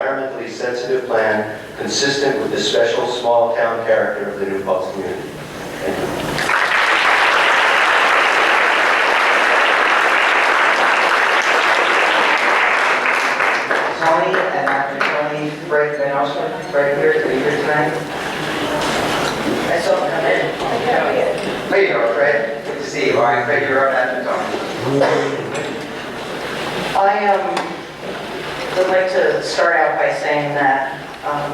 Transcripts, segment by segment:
environmentally sensitive plan consistent with the special small town character of the New Paltz community. Thank you. Toni, and after Toni, Fred Van Osler, right here, are you here tonight? I saw him come in. There you go, Fred. Good to see you. All right, Fred, you're up after Toni. I would like to start out by saying that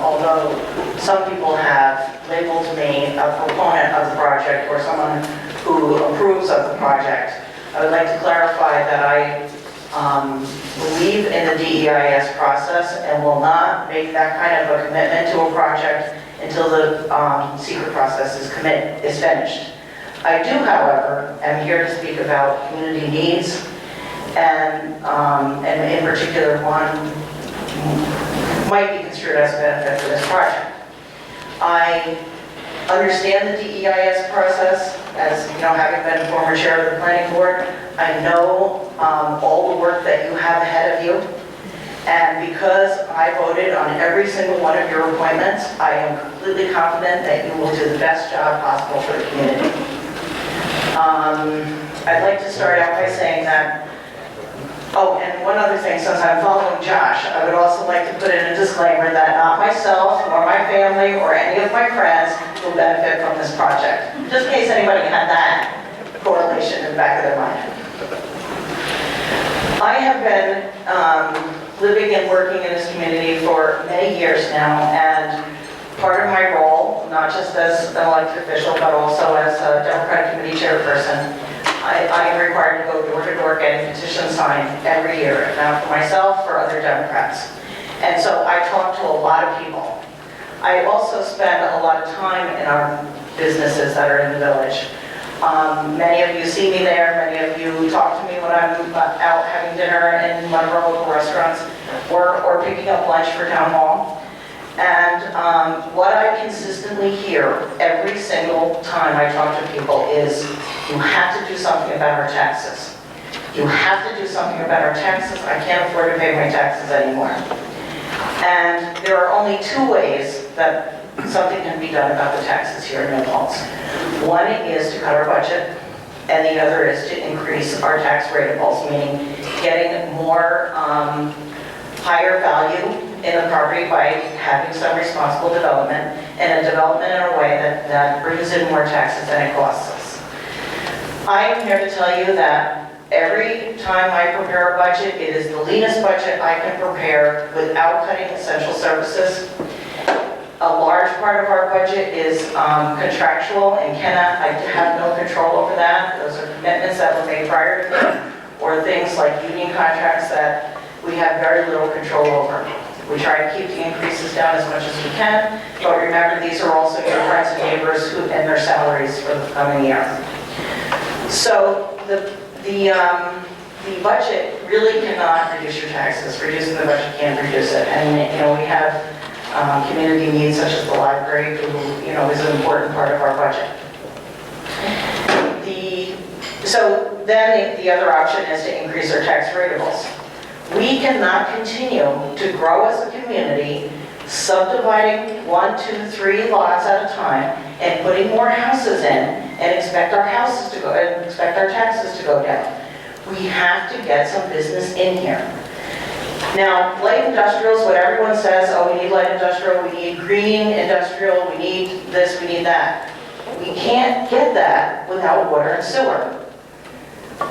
although some people have labeled me a proponent of the project or someone who approves of the project, I would like to clarify that I believe in the DEIS process and will not make that kind of a commitment to a project until the secret process is finished. I do, however, am here to speak about community needs and in particular one might be construed as a benefit for this project. I understand the DEIS process, as you know, having been former chair of the planning board. I know all the work that you have ahead of you, and because I voted on every single one of your appointments, I am completely confident that you will do the best job possible for the community. I'd like to start out by saying that, oh, and one other thing, since I'm following Josh, I would also like to put in a disclaimer that not myself, nor my family, or any of my friends will benefit from this project. Just in case anybody had that correlation in the back of their mind. I have been living and working in this community for many years now, and part of my role, not just as an elected official, but also as a Democratic Committee chairperson, I am required to go door to door getting petitions signed every year, now for myself, for other Democrats. And so I talk to a lot of people. I also spend a lot of time in our businesses that are in the village. Many of you see me there, many of you talk to me when I'm out having dinner in one of our local restaurants or picking up lunch for town hall. And what I consistently hear every single time I talk to people is, you have to do something about our taxes. You have to do something about our taxes. I can't afford to pay my taxes anymore. And there are only two ways that something can be done about the taxes here in New Paltz. One is to cut our budget, and the other is to increase our tax ratables, meaning getting more higher value in the property by having some responsible development, and a development in a way that brings in more taxes than it costs us. I am here to tell you that every time I prepare a budget, it is the leanest budget I can prepare without cutting essential services. A large part of our budget is contractual, and I have no control over that. Those are commitments that were made prior to me, or things like union contracts that we have very little control over. We try to keep the increases down as much as we can, but remember, these are also your friends and neighbors and their salaries for the coming year. So the budget really cannot reduce your taxes. Reducing the budget can't reduce it. And we have community needs such as the library, who is an important part of our budget. So then the other option is to increase our tax ratables. We cannot continue to grow as a community, subdividing 1, 2, 3 lots at a time, and putting more houses in, and expect our taxes to go down. We have to get some business in here. Now, light industrial is what everyone says. Oh, we need light industrial, we need green industrial, we need this, we need that. We can't get that without water and sewer.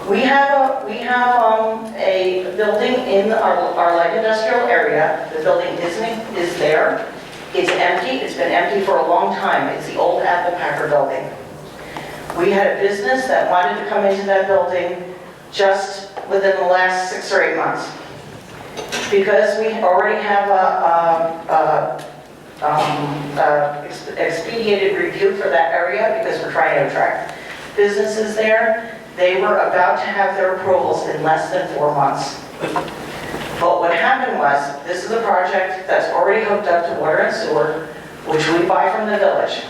We have a building in our light industrial area. The building is there. It's empty. It's been empty for a long time. It's the old Apple Packer building. We had a business that wanted to come into that building just within the last 6 or 8 months. Because we already have expedited review for that area, because we're trying to attract businesses there. They were about to have their approvals in less than 4 months. But what happened was, this is a project that's already hooked up to water and sewer, which we buy from the village.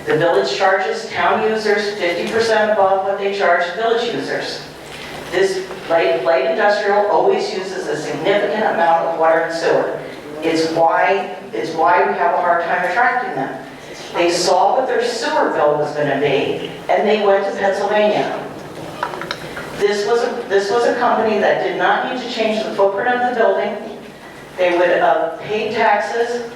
The village charges town users 50% above what they charge village users. This light industrial always uses a significant amount of water and sewer. It's why we have a hard time attracting them. They saw what their sewer bill was going to be, and they went to Pennsylvania. This was a company that did not need to change the footprint of the building. They would have paid taxes,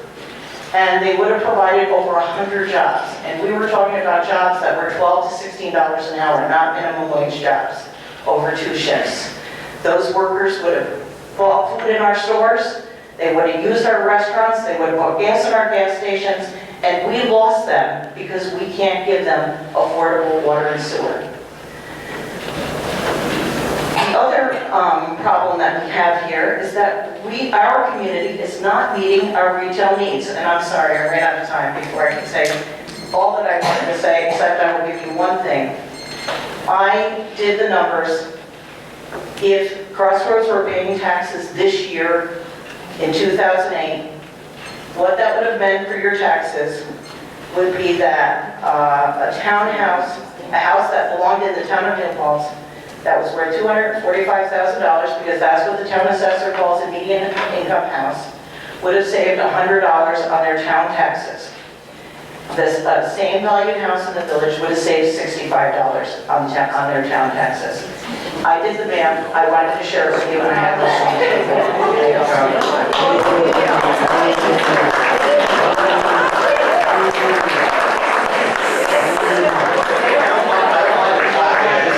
and they would have provided over 100 jobs. And we were talking about jobs that were $12 to $16 an hour, not minimum wage jobs, over 2 shifts. Those workers would have bought food in our stores, they would have used our restaurants, they would have bought gas in our gas stations, and we lost them because we can't give them affordable water and sewer. The other problem that we have here is that our community is not meeting our retail needs. And I'm sorry, I ran out of time before I can say all that I wanted to say, except I will give you one thing. I did the numbers. If Crossroads were paying taxes this year in 2008, what that would have meant for your taxes would be that a townhouse, a house that belonged in the town of New Paltz, that was worth $245,000, because that's what the town assessor calls a median income house, would have saved $100 on their town taxes. This same valued house in the village would have saved $65 on their town taxes. I did the math. I wanted to share it with you, and I have this.